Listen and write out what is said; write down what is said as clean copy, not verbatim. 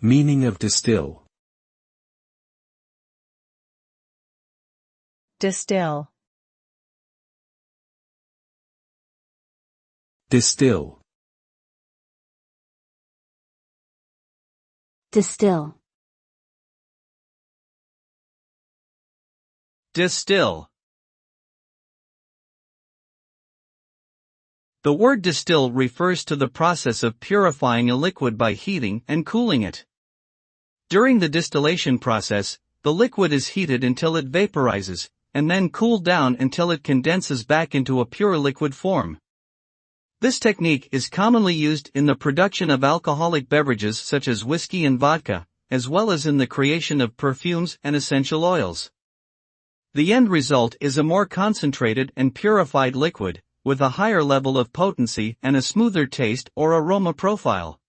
Meaning of distil. Distil. Distil. Distil. Distil. The word distill refers to the process of purifying a liquid by heating and cooling it. During the distillation process, the liquid is heated until it vaporizes, and then cooled down until it condenses back into a pure liquid form. This technique is commonly used in the production of alcoholic beverages such as whiskey and vodka, as well as in the creation of perfumes and essential oils. The end result is a more concentrated and purified liquid, with a higher level of potency and a smoother taste or aroma profile.